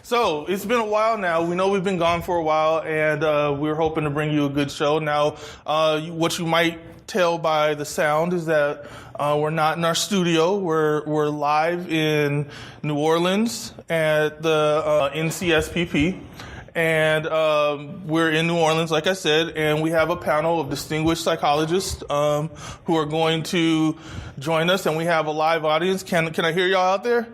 So it's been a while now. We know we've been gone for a while, and we're hoping to bring you a good show. Now, what you might tell by the sound is that we're not in our studio. We're live in New Orleans at the NCSPP. And we're in New Orleans, like I said, and we have a panel of distinguished psychologists who are going to join us, and we have a live audience. Can I hear y'all out there?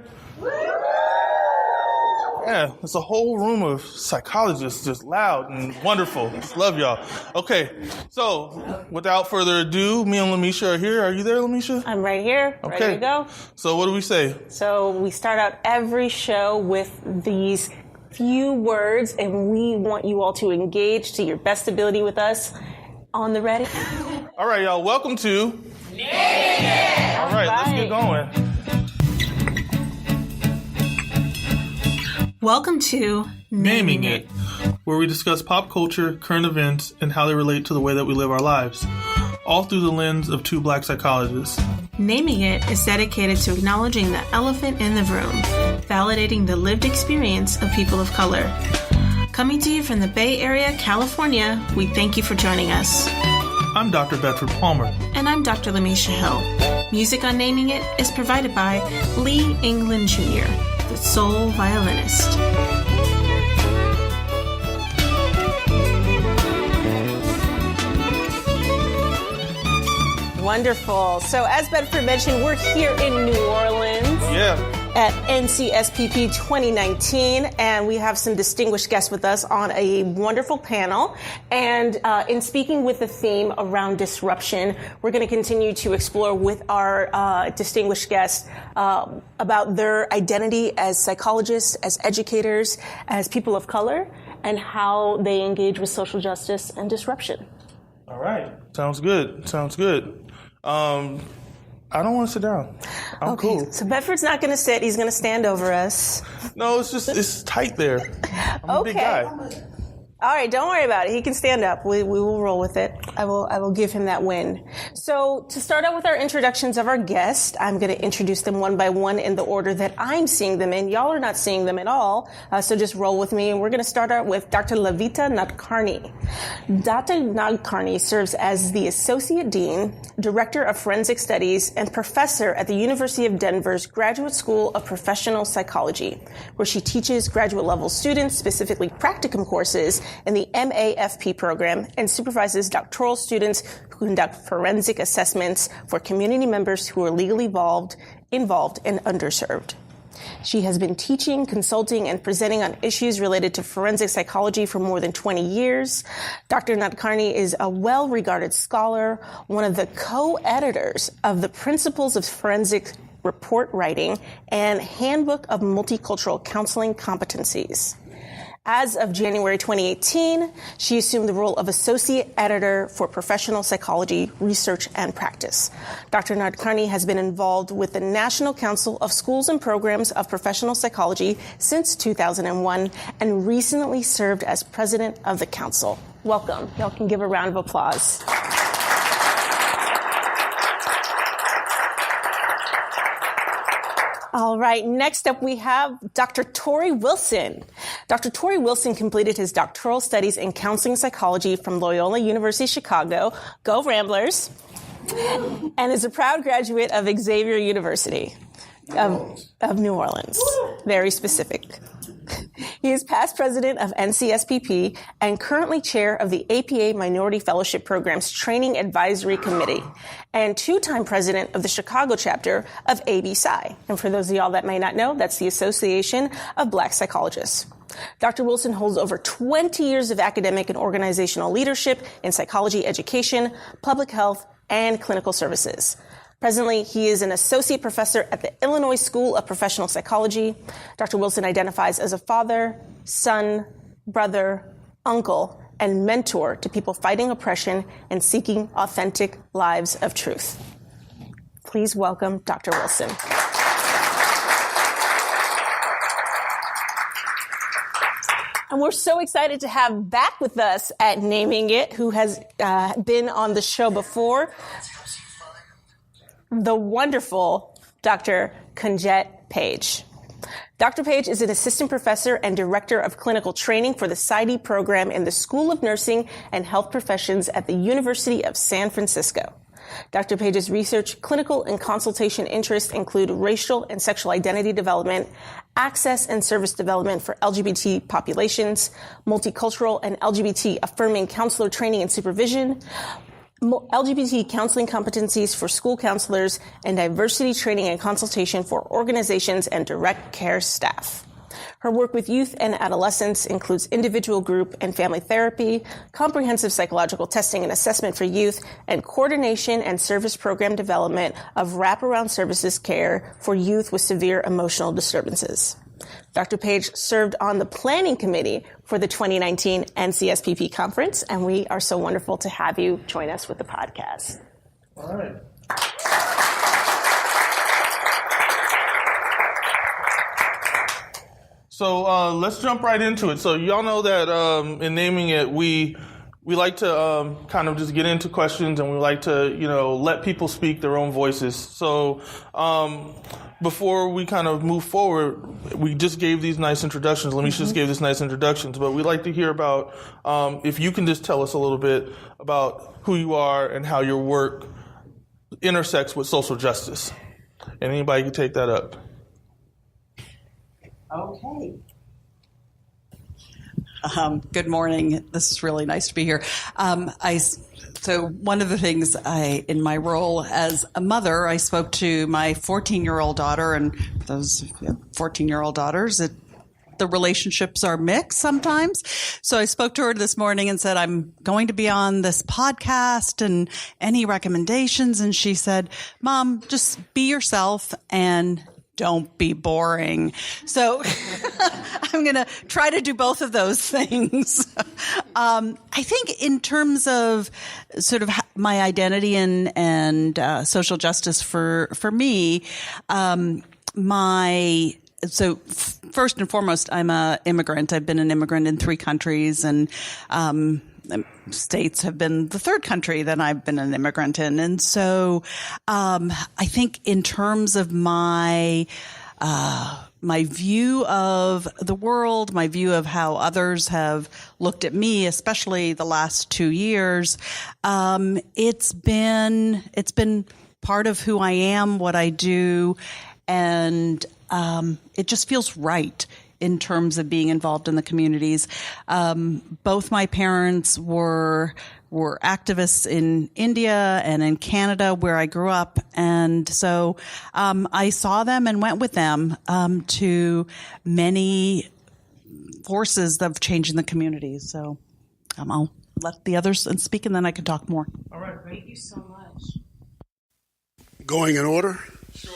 Yeah, it's a whole room of psychologists, just loud and wonderful. Love y'all. Okay, so without further ado, me and Lamisha are here. Are you there, Lamisha? I'm right here. Okay. Ready to go. So what do we say? So we start out every show with these few words, and we want you all to engage to your best ability with us. On the ready? All right, y'all. Welcome to Naming It. All right, let's get going. Welcome to Naming It, where we discuss pop culture, current events, and how they relate to the way that we live our lives, all through the lens of two Black psychologists. Naming It is dedicated to acknowledging the elephant in the room, validating the lived experience of people of color. Coming to you from the Bay Area, California, we thank you for joining us. I'm Dr. Bedford Palmer. And I'm Dr. Lamisha Hill. Music on Naming It is provided by Lee England Jr., the soul violinist. Wonderful. So as Bedford mentioned, we're here in New Orleans. At NCSPP 2019, and we have some distinguished guests with us on a wonderful panel. And in speaking with the theme around disruption, we're going to continue to explore with our distinguished guests about their identity as psychologists, as educators, as people of color, and how they engage with social justice and disruption. All right. Sounds good. I don't want to sit down. I'm cool. So Bedford's not going to sit. He's going to stand over us. No, it's tight there. I'm a big guy. All right, don't worry about it. He can stand up. We will roll with it. I will give him that win. So to start out with our introductions of our guests, I'm going to introduce them one by one in the order that I'm seeing them in. Y'all are not seeing them at all, so just roll with me. And we're going to start out with Dr. Lavita Nadkarni. Dr. Nadkarni serves as the Associate Dean, Director of Forensic Studies, and Professor at the University of Denver's Graduate School of Professional Psychology, where she teaches graduate level students, specifically practicum courses, in the MAFP program, and supervises doctoral students who conduct forensic assessments for community members who are legally involved and underserved. She has been teaching, consulting, and presenting on issues related to forensic psychology for more than 20 years. Dr. Nadkarni is a well-regarded scholar, one of the co-editors of the Principles of Forensic Report Writing and Handbook of Multicultural Counseling Competencies. As of January 2018, she assumed the role of Associate Editor for Professional Psychology Research and Practice. Dr. Nadkarni has been involved with the National Council of Schools and Programs of Professional Psychology since 2001 and recently served as President of the Council. Welcome. Y'all can give a round of applause. All right, next up we have Dr. Torrey Wilson. Dr. Torrey Wilson completed his doctoral studies in counseling psychology from Loyola University Chicago, go Ramblers, and is a proud graduate of Xavier University of New Orleans. Very specific. He is past president of NCSPP and currently chair of the APA Minority Fellowship Program's Training Advisory Committee and two-time president of the Chicago chapter of AB-Psy. And for those of y'all that may not know, that's the Association of Black Psychologists. Dr. Wilson holds over 20 years of academic and organizational leadership in psychology education, public health, and clinical services. Presently, he is an associate professor at the Illinois School of Professional Psychology. Dr. Wilson identifies as a father, son, brother, uncle, and mentor to people fighting oppression and seeking authentic lives of truth. Please welcome Dr. Wilson. And we're so excited to have back with us at Naming It, who has been on the show before, the wonderful Dr. Konjit Page. Dr. Page is an assistant professor and director of clinical training for the PsyD program in the School of Nursing and Health Professions at the University of San Francisco. Dr. Page's research, clinical, and consultation interests include racial and sexual identity development, access and service development for LGBT populations, multicultural and LGBT affirming counselor training and supervision, LGBT counseling competencies for school counselors, and diversity training and consultation for organizations and direct care staff. Her work with youth and adolescents includes individual, group, and family therapy, comprehensive psychological testing and assessment for youth, and coordination and service program development of wraparound services care for youth with severe emotional disturbances. Dr. Page served on the planning committee for the 2019 NCSPP conference, and we are so wonderful to have you join us with the podcast. All right. So let's jump right into it. So y'all know that in naming it, we like to kind of just get into questions, and we like to, let people speak their own voices. So before we kind of move forward, we just gave these nice introductions. Lamisha just gave this nice introductions, but we'd like to hear about if you can just tell us a little bit about who you are and how your work intersects with social justice. And anybody can take that up. Okay. Good morning. This is really nice to be here. So one of the things in my role as a mother, I spoke to my 14-year-old daughter, and for those 14-year-old daughters, the relationships are mixed sometimes. So I spoke to her this morning and said, I'm going to be on this podcast, and any recommendations? And she said, Mom, just be yourself and don't be boring. So I'm going to try to do both of those things. I think in terms of sort of my identity and social justice for me, so first and foremost, I'm an immigrant. I've been an immigrant in 3 countries, and states have been the 3rd country that I've been an immigrant in. And so I think in terms of my view of the world, my view of how others have looked at me, especially the last 2 years, it's been part of who I am, what I do, and it just feels right in terms of being involved in the communities. Both my parents were activists in India and in Canada, where I grew up. And so I saw them and went with them to many forces of change in the communities. So I'll let the others speak, and then I can talk more. All right. Thank you so much. Going in order? Sure.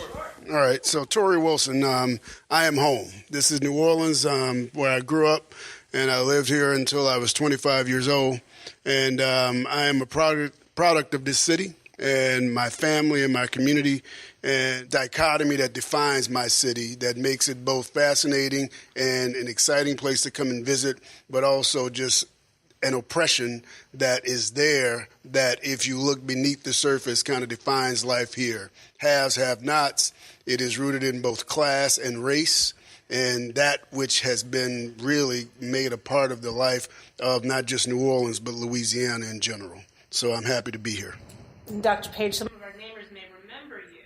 All right, so Torrey Wilson, I am home. This is New Orleans, where I grew up, and I lived here until I was 25 years old. And I am a product of this city and my family and my community, and dichotomy that defines my city, that makes it both fascinating and an exciting place to come and visit, but also just an oppression that is there that, if you look beneath the surface, kind of defines life here. Haves, have-nots. It is rooted in both class and race, and that which has been really made a part of the life of not just New Orleans, but Louisiana in general. So I'm happy to be here. Dr. Page, Some of our neighbors may remember you.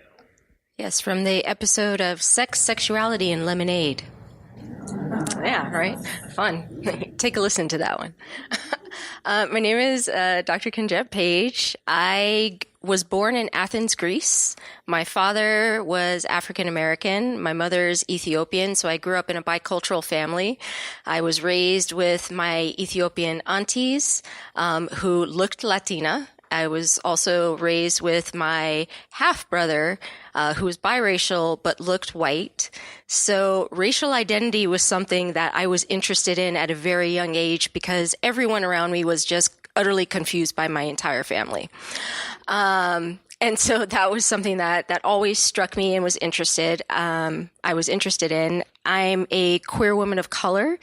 Yes, from the episode of Sex, Sexuality, and Lemonade. Yeah, right? Fun. Take a listen to that one. My name is Dr. Konjit Page. I was born in Athens, Greece. My father was African American. My mother's Ethiopian, so I grew up in a bicultural family. I was raised with my Ethiopian aunties who looked Latina. I was also raised with my half-brother who was biracial but looked white. So racial identity was something that I was interested in at a very young age because everyone around me was just utterly confused by my entire family. And so that was something that always struck me and was I was interested in. I'm a queer woman of color.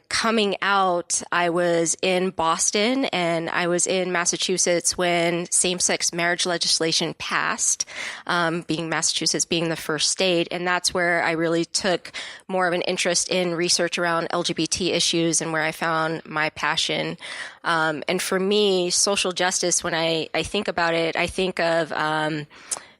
Coming out, I was in Boston and I was in Massachusetts when same-sex marriage legislation passed, Massachusetts being the first state. And that's where I really took more of an interest in research around LGBT issues and where I found my passion. And for me, social justice, when I think about it, I think of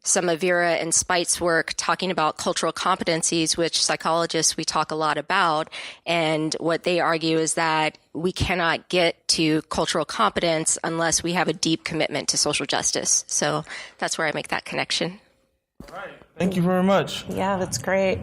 some of Vera and Spite's work talking about cultural competencies, which psychologists we talk a lot about. And what they argue is that we cannot get to cultural competence unless we have a deep commitment to social justice. So that's where I make that connection. All right. Thank you very much. Yeah, that's great.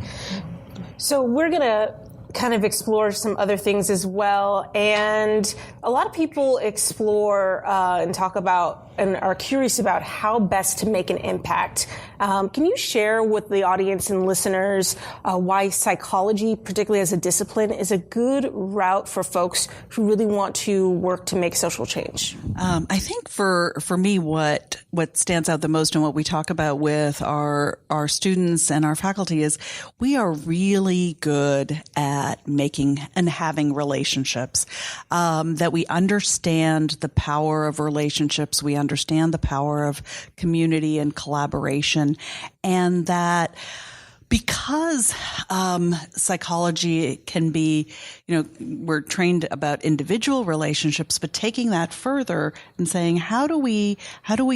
So we're going to kind of explore some other things as well. And a lot of people explore and talk about and are curious about how best to make an impact. Can you share with the audience and listeners why psychology, particularly as a discipline, is a good route for folks who really want to work to make social change? I think for me, what stands out the most and what we talk about with our students and our faculty is we are really good at making and having relationships, that we understand the power of relationships. We understand the power of community and collaboration, and that because psychology can be, we're trained about individual relationships, but taking that further and saying, how do we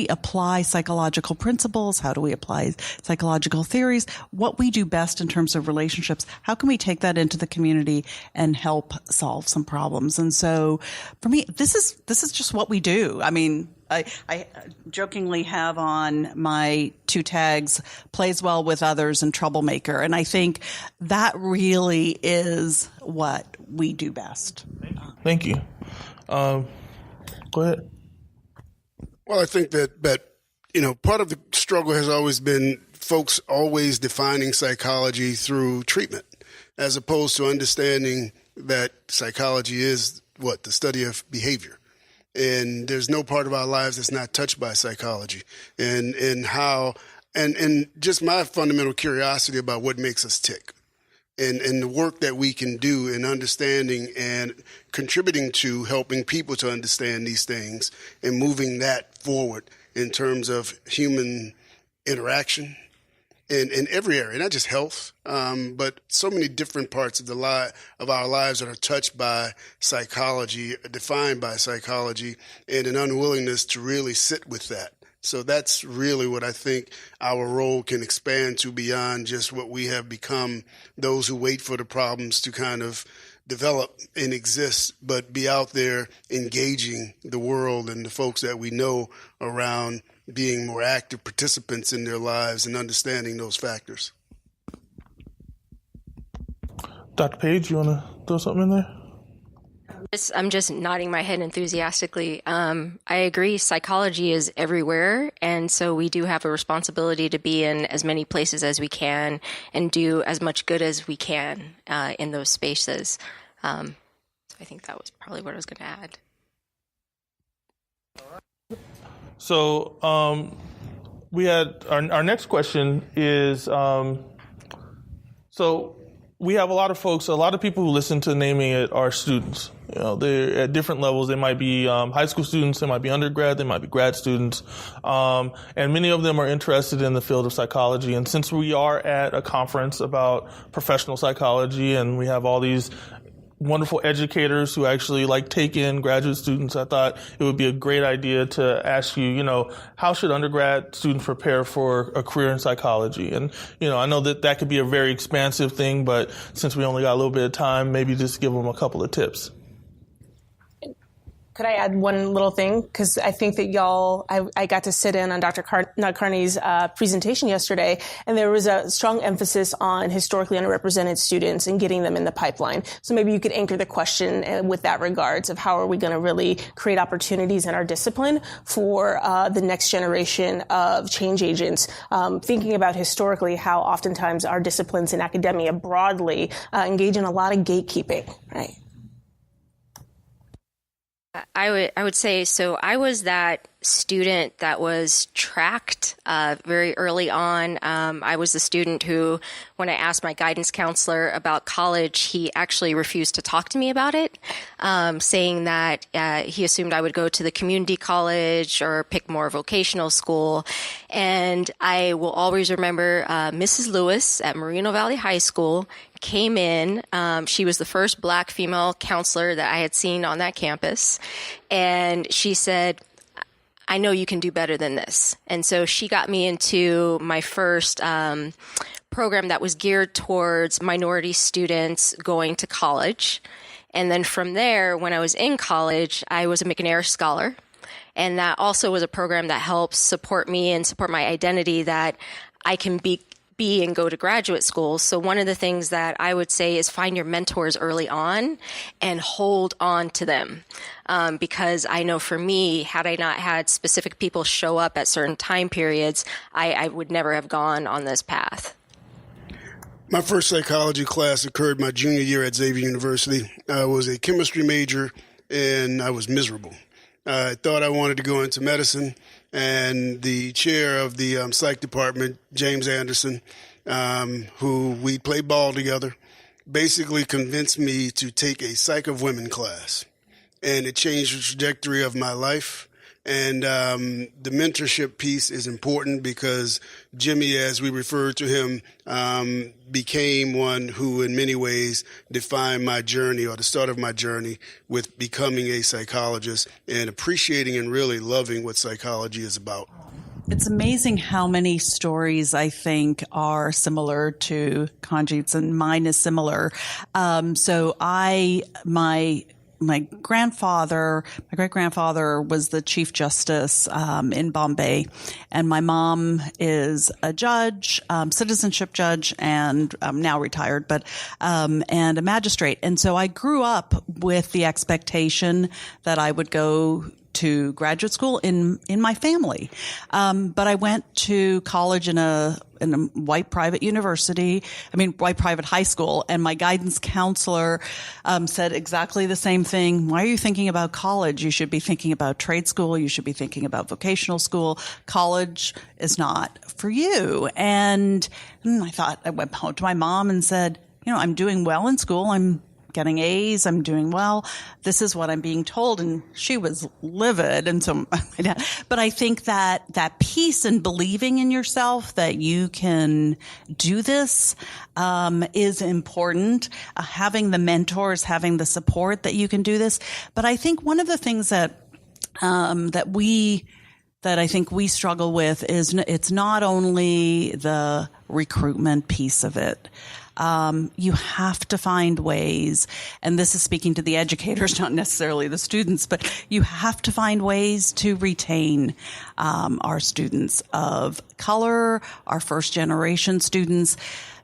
apply psychological principles? How do we apply psychological theories? What we do best in terms of relationships, how can we take that into the community and help solve some problems? And so for me, this is just what we do. I mean, I jokingly have on my 2 tags, plays well with others and troublemaker. And I think that really is what we do best. Thank you. Go ahead. Well, I think that part of the struggle has always been folks always defining psychology through treatment, as opposed to understanding that psychology is the study of behavior. And there's no part of our lives that's not touched by psychology, and just my fundamental curiosity about what makes us tick, and the work that we can do in understanding and contributing to helping people to understand these things and moving that forward in terms of human interaction in every area, not just health, but so many different parts of our lives that are touched by psychology, defined by psychology, and an unwillingness to really sit with that. So that's really what I think our role can expand to, beyond just what we have become, those who wait for the problems to kind of develop and exist, but be out there engaging the world and the folks that we know around, being more active participants in their lives and understanding those factors. Dr. Page, you want to throw something in there? I'm just nodding my head enthusiastically. I agree. Psychology is everywhere. And so we do have a responsibility to be in as many places as we can and do as much good as we can in those spaces. So I think that was probably what I was going to add. So we had our next question is, so we have a lot of people who listen to Naming It are students. They're at different levels. They might be high school students, they might be undergrad, they might be grad students, and many of them are interested in the field of psychology. And since we are at a conference about professional psychology and we have all these wonderful educators who actually take in graduate students, I thought it would be a great idea to ask you, how should undergrad students prepare for a career in psychology? And, I know that could be a very expansive thing, but since we only got a little bit of time, maybe just give them a couple of tips. Could I add one little thing? Because I think that I got to sit in on Dr. Nadkarni's presentation yesterday, and there was a strong emphasis on historically underrepresented students and getting them in the pipeline. So maybe you could anchor the question with that regards of how are we going to really create opportunities in our discipline for the next generation of change agents, thinking about historically how oftentimes our disciplines in academia broadly engage in a lot of gatekeeping, right? I would say, so I was that student that was tracked very early on. I was the student who, when I asked my guidance counselor about college, he actually refused to talk to me about it, saying that he assumed I would go to the community college or pick more vocational school. And I will always remember Mrs. Lewis at Moreno Valley High School came in. She was the first Black female counselor that I had seen on that campus. And she said, I know you can do better than this. And so she got me into my first program that was geared towards minority students going to college. And then from there, when I was in college, I was a McNair Scholar. And that also was a program that helps support me and support my identity that I can be and go to graduate school. So one of the things that I would say is find your mentors early on and hold on to them. Because I know for me, had I not had specific people show up at certain time periods, I would never have gone on this path. My first psychology class occurred my junior year at Xavier University. I was a chemistry major, and I was miserable. I thought I wanted to go into medicine, and the chair of the psych department, James Anderson, who we played ball together, basically convinced me to take a Psych of Women class. And it changed the trajectory of my life. And the mentorship piece is important because Jimmy, as we referred to him, became one who in many ways defined my journey, or the start of my journey with becoming a psychologist and appreciating and really loving what psychology is about. It's amazing how many stories I think are similar to Konjit's, and mine is similar. My great-grandfather was the Chief Justice in Bombay, and my mom is a judge, citizenship judge, and now retired, but and a magistrate. And so I grew up with the expectation that I would go to graduate school in my family. But I went to college in a white private white private high school. And my guidance counselor, said exactly the same thing. Why are you thinking about college? You should be thinking about trade school. You should be thinking about vocational school. College is not for you. And I went home to my mom and said, I'm doing well in school. I'm getting A's. I'm doing well. This is what I'm being told. And she was livid. And so, but I think that piece in believing in yourself that you can do this, is important. Having the mentors, having the support that you can do this. But I think one of the things that I think we struggle with is it's not only the recruitment piece of it. You have to find ways, and this is speaking to the educators, not necessarily the students, but you have to find ways to retain our students of color, our first generation students.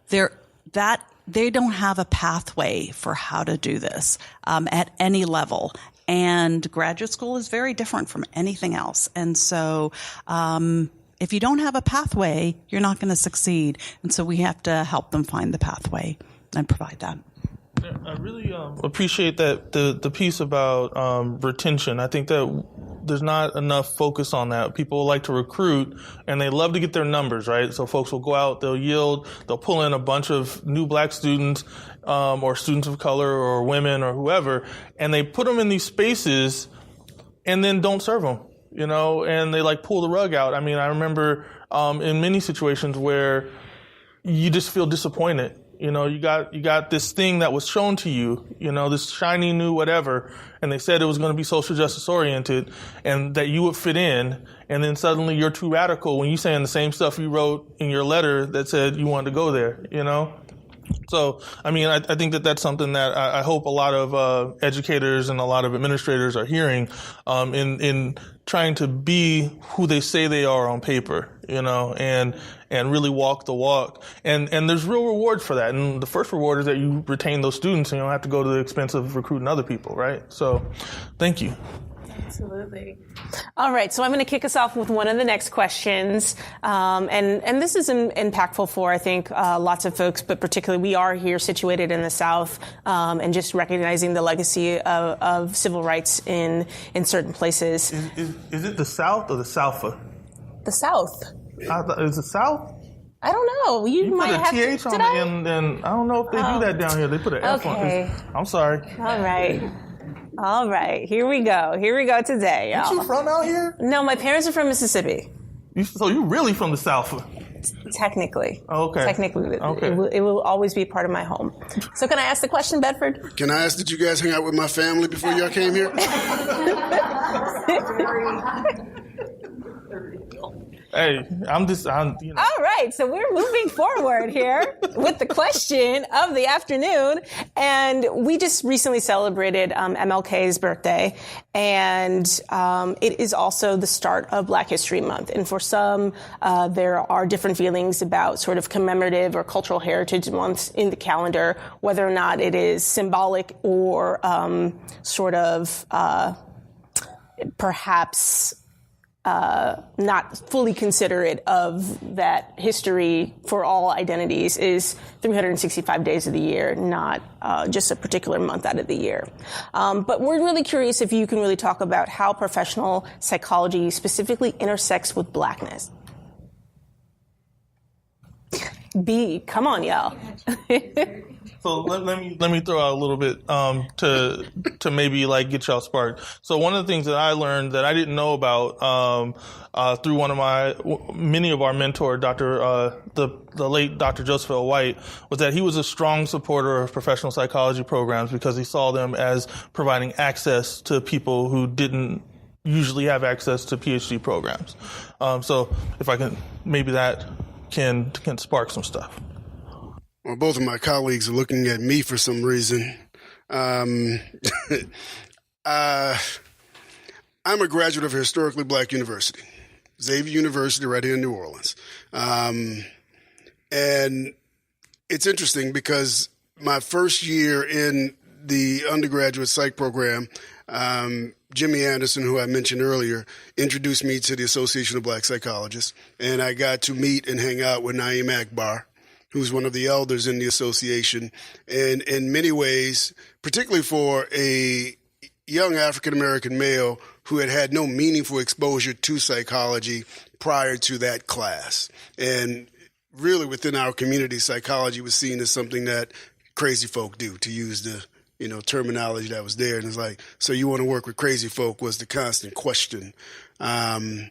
They don't have a pathway for how to do this at any level. And graduate school is very different from anything else. And so, if you don't have a pathway, you're not going to succeed. And so we have to help them find the pathway and provide that. Yeah, I really appreciate that the piece about retention. I think that there's not enough focus on that. People like to recruit, and they love to get their numbers, right? So folks will go out, they'll yield, they'll pull in a bunch of new Black students or students of color or women or whoever, and they put them in these spaces and then don't serve them. And they pull the rug out. I mean, I remember in many situations where you just feel disappointed. You got this thing that was shown to you, this shiny new whatever, and they said it was going to be social justice oriented and that you would fit in, and then suddenly you're too radical when you're saying the same stuff you wrote in your letter that said you wanted to go there, So, I mean, I think that that's something that I hope a lot of educators and a lot of administrators are hearing in trying to be who they say they are on paper, and and really walk the walk. And there's real reward for that. And the first reward is that you retain those students and you don't have to go to the expense of recruiting other people, right? So thank you. Absolutely. All right, so I'm going to kick us off with one of the next questions, and this is impactful for, I think, lots of folks, but particularly we are here situated in the South, and just recognizing the legacy of civil rights in certain places. Is it the South or the South? The South. Is it South? I don't know. You might put a have TH to. on the end, and I don't know if they do that down here. They put an F on it. I'm sorry. All right. Here we go today, y'all. Aren't you from out here? No, my parents are from Mississippi. So you're really from the South? Technically. Okay. Technically. Okay. It will always be part of my home. So can I ask the question, Bedford? Can I ask that you guys hang out with my family before y'all came here? Hey, I'm you know. All right, so we're moving forward here with the question of the afternoon. And we just recently celebrated MLK's birthday. And it is also the start of Black History Month. And for some, there are different feelings about sort of commemorative or cultural heritage months in the calendar, whether or not it is symbolic or sort of perhaps not fully considerate of that history for all identities is 365 days of the year, not just a particular month out of the year. But we're really curious if you can really talk about how professional psychology specifically intersects with Blackness. B, come on, y'all. So let me throw out a little bit to maybe like get y'all sparked. So one of the things that I learned that I didn't know about through one of many of our mentor, the late Dr. Joseph L. White, was that he was a strong supporter of professional psychology programs because he saw them as providing access to people who didn't usually have access to PhD programs. So if I can, maybe that can spark some stuff. Well, both of my colleagues are looking at me for some reason. I'm a graduate of a historically Black university, Xavier University right here in New Orleans. And it's interesting because my first year in the undergraduate psych program, Jimmy Anderson, who I mentioned earlier, introduced me to the Association of Black Psychologists, and I got to meet and hang out with Naeem Akbar, who's one of the elders in the association. And in many ways, particularly for a young African-American male who had had no meaningful exposure to psychology prior to that class. And really within our community, psychology was seen as something that crazy folk do, to use the terminology that was there. And it's like, so you want to work with crazy folk was the constant question. In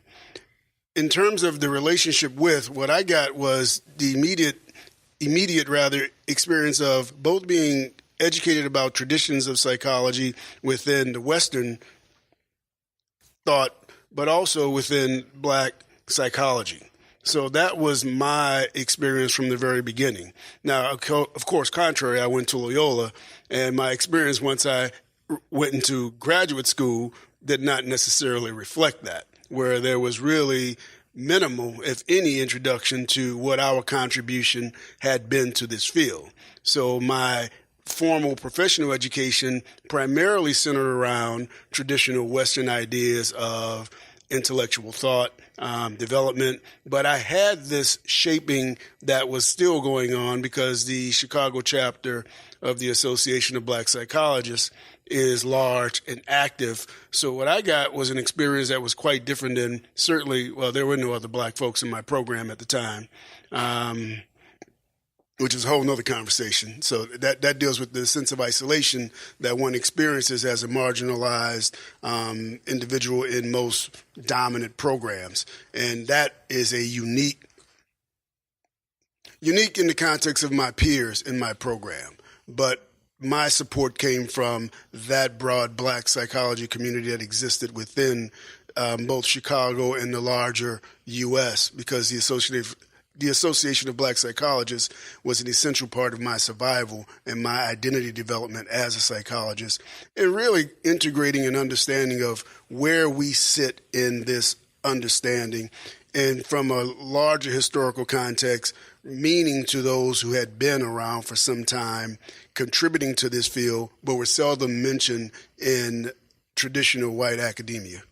terms of the relationship with, what I got was the immediate experience of both being educated about traditions of psychology within the Western thought, but also within Black psychology. So that was my experience from the very beginning. Now, of course, contrary, I went to Loyola, and my experience once I went into graduate school did not necessarily reflect that, where there was really minimal, if any, introduction to what our contribution had been to this field. So my formal professional education primarily centered around traditional Western ideas of intellectual thought, development, but I had this shaping that was still going on because the Chicago chapter of the Association of Black Psychologists is large and active. So what I got was an experience that was quite different than certainly, well, there were no other Black folks in my program at the time, which is a whole nother conversation. So that deals with the sense of isolation that one experiences as a marginalized individual in most dominant programs. And that is a unique in the context of my peers in my program. But my support came from that broad Black psychology community that existed within both Chicago and the larger U.S. because the Association of Black Psychologists was an essential part of my survival and my identity development as a psychologist, and really integrating an understanding of where we sit in this understanding and from a larger historical context, meaning to those who had been around for some time, contributing to this field, but were seldom mentioned in traditional white academia.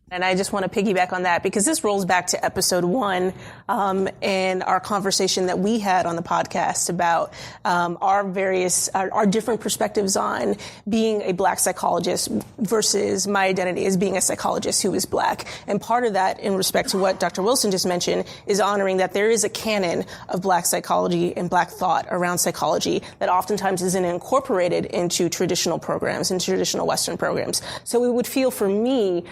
And I just want to piggyback on that because this rolls back to episode 1 and our conversation that we had on the podcast about our different perspectives on being a black psychologist versus my identity as being a psychologist who is black. And part of that, in respect to what Dr. Wilson just mentioned, is honoring that there is a canon of black psychology and black thought around psychology that oftentimes isn't incorporated into traditional programs and traditional Western programs. So it would feel for me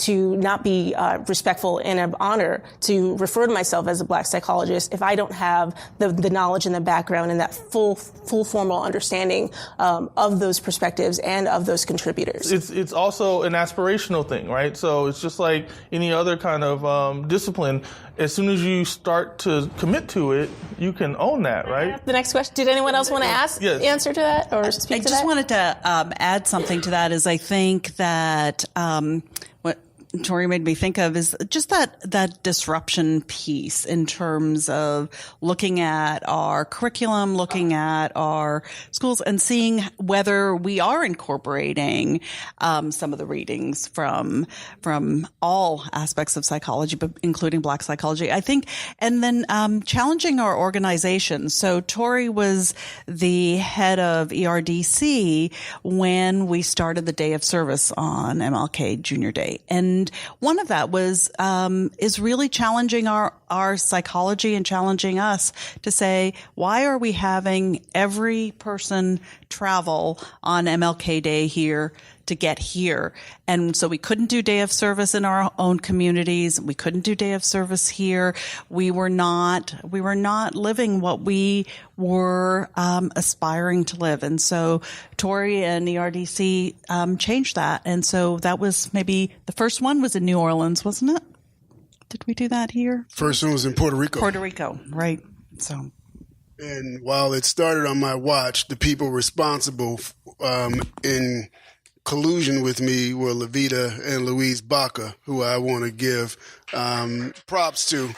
to not be respectful and of honor to refer to myself as a black psychologist if I don't have the knowledge and the background and that full formal understanding of those perspectives and of those contributors. It's also an aspirational thing, right? So it's just like any other kind of discipline. As soon as you start to commit to it, you can own that, right? The next question. Did anyone else want to answer to that or speak to that? I just wanted to add something to that. Is I think that what Torrey made me think of is just that disruption piece in terms of looking at our curriculum, looking at our schools, and seeing whether we are incorporating some of the readings from all aspects of psychology, but including black psychology, I think, and then challenging our organization. So Torrey was the head of ERDC when we started the Day of Service on MLK Junior Day, and one of that was is really challenging our psychology and challenging us to say, why are we having every person travel on MLK Day here to get here? And so we couldn't do Day of Service in our own communities. We couldn't do Day of Service here. We were not living what we were aspiring to live. And so Torrey and ERDC changed that. And so that was maybe the first one was in New Orleans, wasn't it? Did we do that here? First one was in Puerto Rico. Puerto Rico, right. So. And while it started on my watch, the people responsible in collusion with me were Lavita and Louise Baca, who I want to give props to.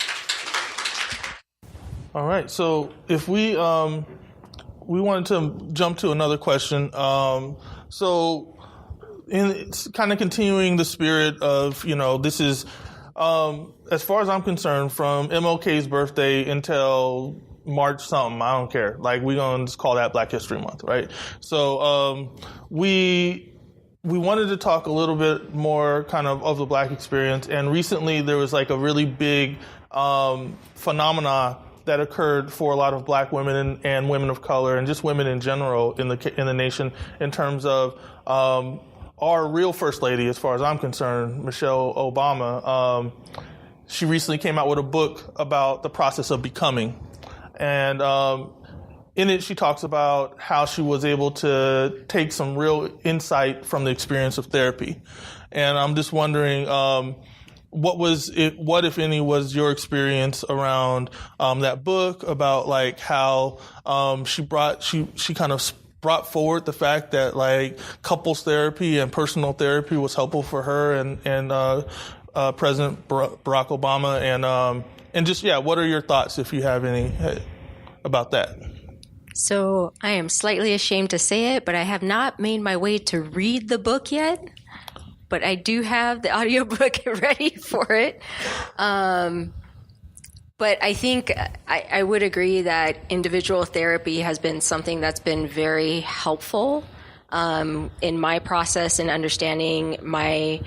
All right. So if we wanted to jump to another question. So it's kind of continuing the spirit of, this is, as far as I'm concerned, from MLK's birthday until March something, I don't care. Like, we're going to just call that Black History Month, right? So we wanted to talk a little bit more kind of the Black experience. And recently there was like a really big phenomena that occurred for a lot of Black women and women of color and just women in general in the nation in terms of our real First Lady, as far as I'm concerned, Michelle Obama. She recently came out with a book about the process of becoming. And in it, she talks about how she was able to take some real insight from the experience of therapy. And I'm just wondering, what, if any, was your experience around that book, about like how she kind of brought forward the fact that like couples therapy and personal therapy was helpful for her and President Barack Obama, and just, what are your thoughts, if you have any, about that? So I am slightly ashamed to say it, but I have not made my way to read the book yet. But I do have the audiobook ready for it. But I think I would agree that individual therapy has been something that's been very helpful in my process in understanding my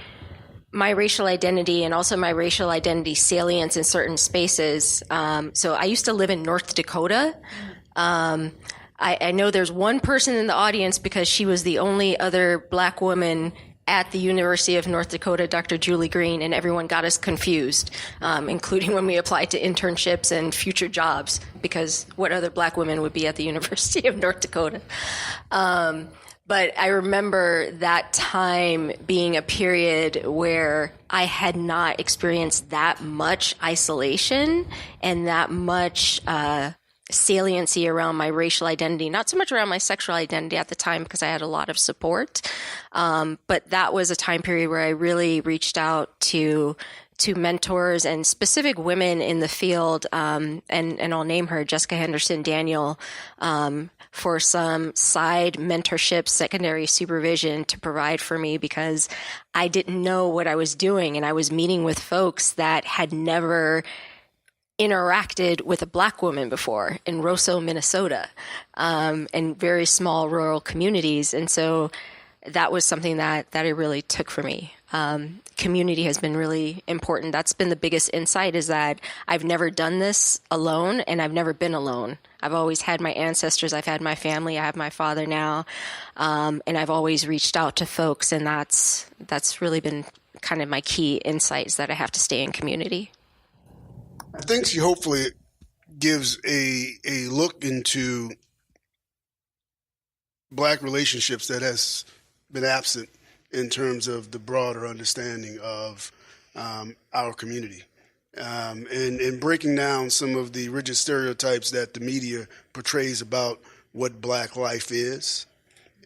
racial identity and also my racial identity salience in certain spaces. So I used to live in North Dakota. I know there's one person in the audience because she was the only other Black woman at the University of North Dakota, Dr. Julie Green, and everyone got us confused, including when we applied to internships and future jobs, because what other Black women would be at the University of North Dakota? But I remember that time being a period where I had not experienced that much isolation and that much saliency around my racial identity, not so much around my sexual identity at the time because I had a lot of support. But that was a time period where I really reached out to to mentors and specific women in the field, and I'll name her, Jessica Henderson Daniel, for some side mentorship, secondary supervision to provide for me, because I didn't know what I was doing, and I was meeting with folks that had never interacted with a Black woman before in Roseau, Minnesota, in very small rural communities. And so that was something that I really took for me. Community has been really important. That's been the biggest insight, is that I've never done this alone, and I've never been alone. I've always had my ancestors. I've had my family. I have my father now. And I've always reached out to folks, and that's really been kind of my key insights, that I have to stay in community. I think she hopefully gives a look into Black relationships that has been absent in terms of the broader understanding of our community, and breaking down some of the rigid stereotypes that the media portrays about what Black life is.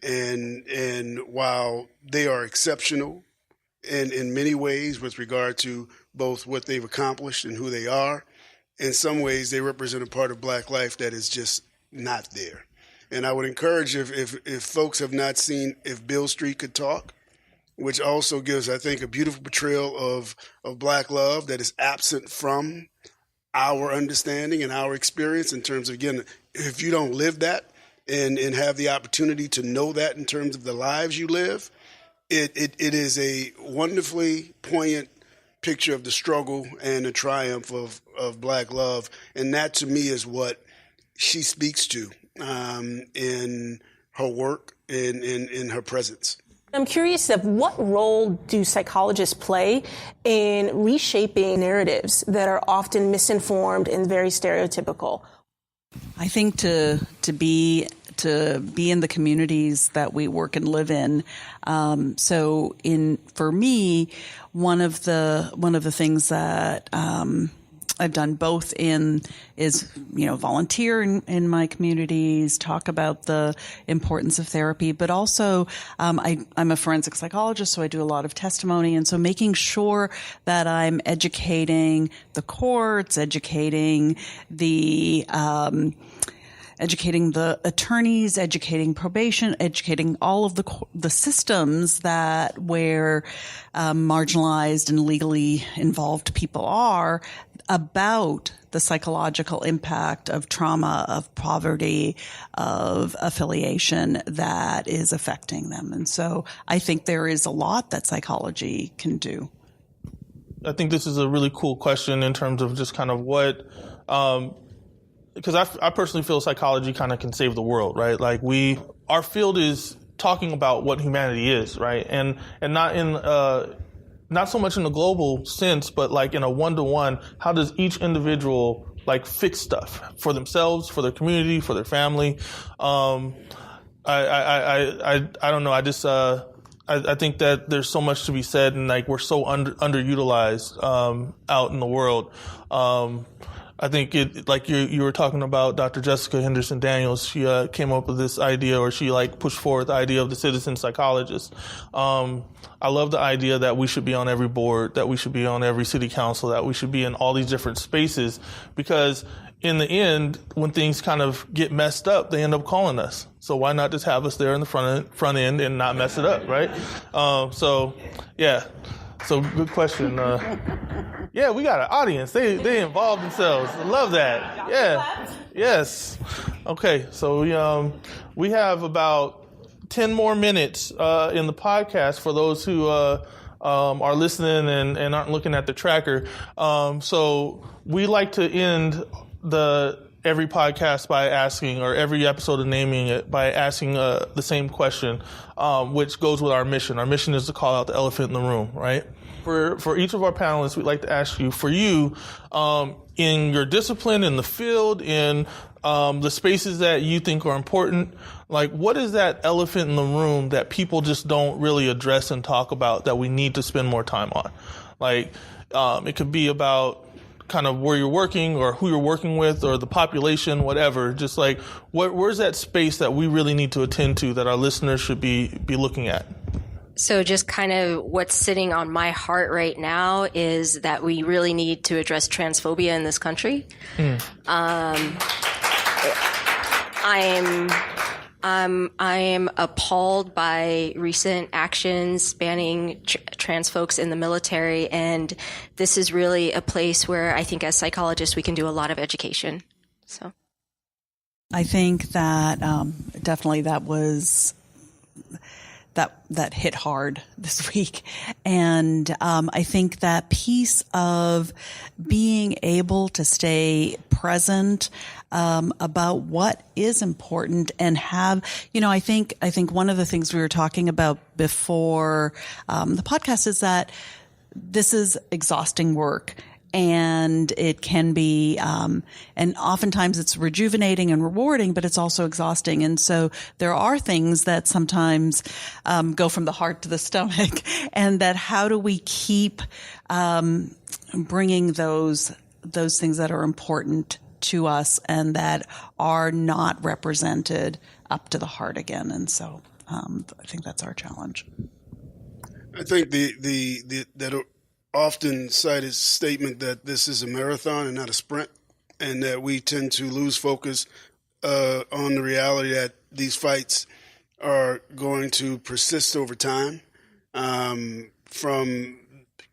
And while they are exceptional in many ways with regard to both what they've accomplished and who they are, in some ways they represent a part of Black life that is just not there. And I would encourage, if folks have not seen If Beale Street Could Talk, which also gives, I think, a beautiful portrayal of Black love that is absent from our understanding and our experience in terms of, again, if you don't live that and have the opportunity to know that in terms of the lives you live, it is a wonderfully poignant picture of the struggle and the triumph of Black love. And that, to me, is what she speaks to in her work, in her presence. I'm curious of what role do psychologists play in reshaping narratives that are often misinformed and very stereotypical? I think to be in the communities that we work and live in. For me, one of the things that I've done both is volunteer in my communities, talk about the importance of therapy, but also I'm a forensic psychologist, so I do a lot of testimony, and so making sure that I'm educating the courts, educating the attorneys, educating probation, educating all of the systems that where marginalized and legally involved people are, about the psychological impact of trauma, of poverty, of affiliation that is affecting them. And so I think there is a lot that psychology can do. I think this is a really cool question in terms of just kind of what, because I personally feel psychology kind of can save the world, right? Like our field is talking about what humanity is, right? And not so much in a global sense, but like in a one-to-one, how does each individual like fix stuff for themselves, for their community, for their family? I don't know. I think that there's so much to be said, and like we're so underutilized out in the world. I think like you were talking about Dr. Jessica Henderson Daniels. She came up with this idea, or she like pushed forward the idea of the citizen psychologist. I love the idea that we should be on every board, that we should be on every city council, that we should be in all these different spaces, because in the end, when things kind of get messed up, they end up calling us. So why not just have us there in the front end and not mess it up, right? So good question. Yeah, we got an audience. They involve themselves. I love that. Yeah. Yes. Okay. So we have about 10 more minutes in the podcast for those who are listening and aren't looking at the tracker. So we like to end every podcast by asking, or every episode of Naming It, by asking the same question, which goes with our mission. Our mission is to call out the elephant in the room, right? For each of our panelists, we'd like to ask you, for you, in your discipline, in the field, in the spaces that you think are important, like what is that elephant in the room that people just don't really address and talk about that we need to spend more time on? Like it could be about kind of where you're working or who you're working with or the population, whatever. Just like where's that space that we really need to attend to that our listeners should be looking at? So just kind of what's sitting on my heart right now is that we really need to address transphobia in this country. I am appalled by recent actions spanning trans folks in the military, and this is really a place where I think as psychologists we can do a lot of education. So I think that definitely that was that hit hard this week. And I think that piece of being able to stay present about what is important and have, I think one of the things we were talking about before the podcast is that this is exhausting work. And it can be, and oftentimes it's rejuvenating and rewarding, but it's also exhausting. And so there are things that sometimes go from the heart to the stomach, and that how do we keep bringing those things that are important to us and that are not represented up to the heart again. And so I think that's our challenge. I think that often cited statement that this is a marathon and not a sprint, and that we tend to lose focus on the reality that these fights are going to persist over time, from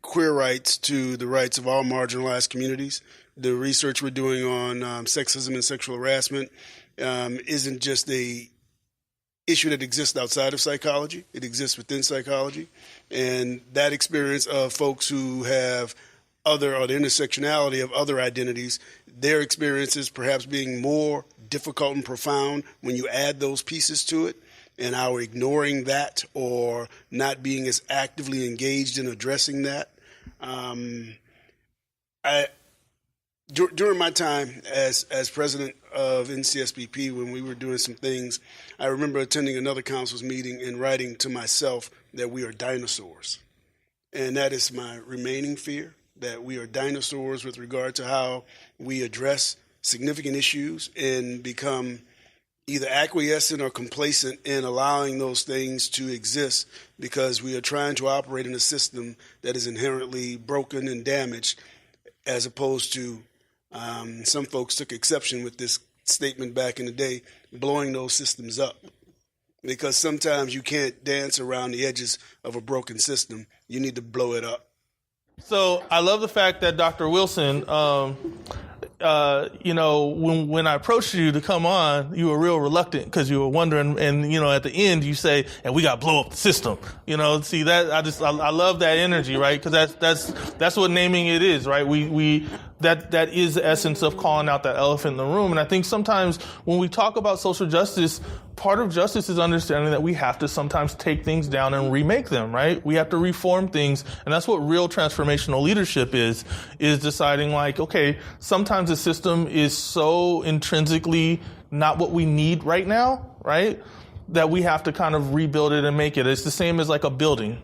queer rights to the rights of all marginalized communities. The research we're doing on sexism and sexual harassment isn't just a issue that exists outside of psychology. It exists within psychology. And that experience of folks who have or the intersectionality of other identities, their experiences perhaps being more difficult and profound when you add those pieces to it, and our ignoring that or not being as actively engaged in addressing that. During my time as president of NCSBP, when we were doing some things, I remember attending another council's meeting and writing to myself that we are dinosaurs. And that is my remaining fear, that we are dinosaurs with regard to how we address significant issues and become either acquiescent or complacent in allowing those things to exist because we are trying to operate in a system that is inherently broken and damaged, as opposed to some folks took exception with this statement back in the day, blowing those systems up. Because sometimes you can't dance around the edges of a broken system. You need to blow it up. So I love the fact that Dr. Wilson, when I approached you to come on, you were real reluctant because you were wondering, and at the end you say, "And we got to blow up the system." See that I love that energy, right? Because that's what naming it is, right? That is the essence of calling out that elephant in the room. And I think sometimes when we talk about social justice, part of justice is understanding that we have to sometimes take things down and remake them, right? We have to reform things. And that's what real transformational leadership is deciding like, okay, sometimes the system is so intrinsically not what we need right now, right? That we have to kind of rebuild it and make it. It's the same as like a building,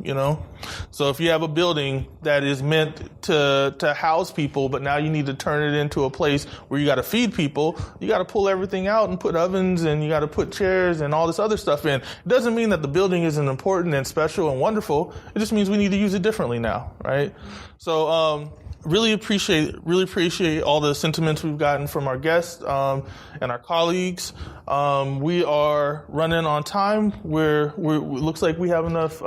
So if you have a building that is meant to house people, but now you need to turn it into a place where you got to feed people, you got to pull everything out and put ovens and you got to put chairs and all this other stuff in. It doesn't mean that the building isn't important and special and wonderful. It just means we need to use it differently now, right? So, really appreciate all the sentiments we've gotten from our guests and our colleagues. We are running on time. It looks like we have enough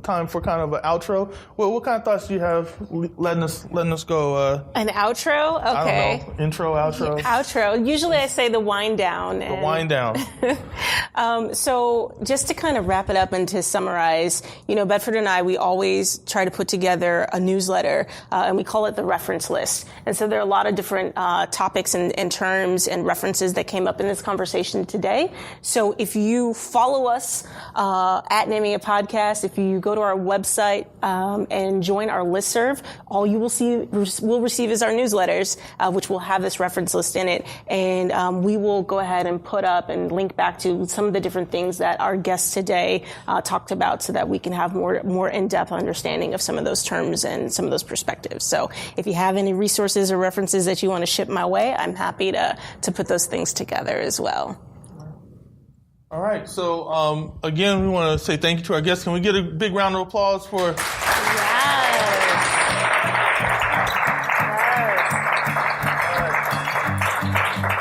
time for kind of an outro. Well, what kind of thoughts do you have letting us go? An outro? Okay. I don't know. Intro, outro. Outro. Usually I say the wind down. The wind down. So just to kind of wrap it up and to summarize, Bedford and I, we always try to put together a newsletter, and we call it the reference list. And so there are a lot of different topics and terms and references that came up in this conversation today. So if you follow us at Naming a Podcast, if you go to our website and join our listserv, all you will receive is our newsletters, which will have this reference list in it. And we will go ahead and put up and link back to some of the different things that our guests today talked about so that we can have more in-depth understanding of some of those terms and some of those perspectives. So if you have any resources or references that you want to ship my way, I'm happy to put those things together as well. All right. So again, we want to say thank you to our guests. Can we get a big round of applause for?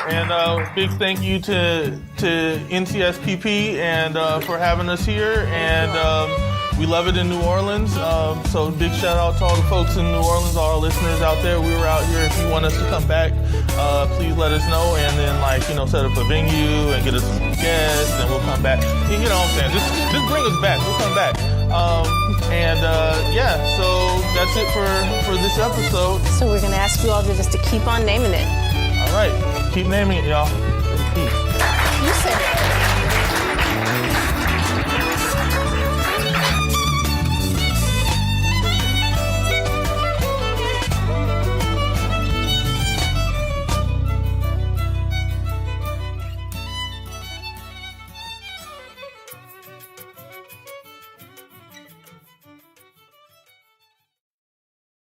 And big thank you to NCSPP and for having us here. And we love it in New Orleans. So big shout out to all the folks in New Orleans, all our listeners out there. We were out here. If you want us to come back, please let us know. And then set up a venue and get us some guests, and we'll come back. You know what I'm saying? Just bring us back. We'll come back. So that's it for this episode. So we're going to ask you all just to keep on naming it. All right. Keep naming it, y'all. Peace. You said it.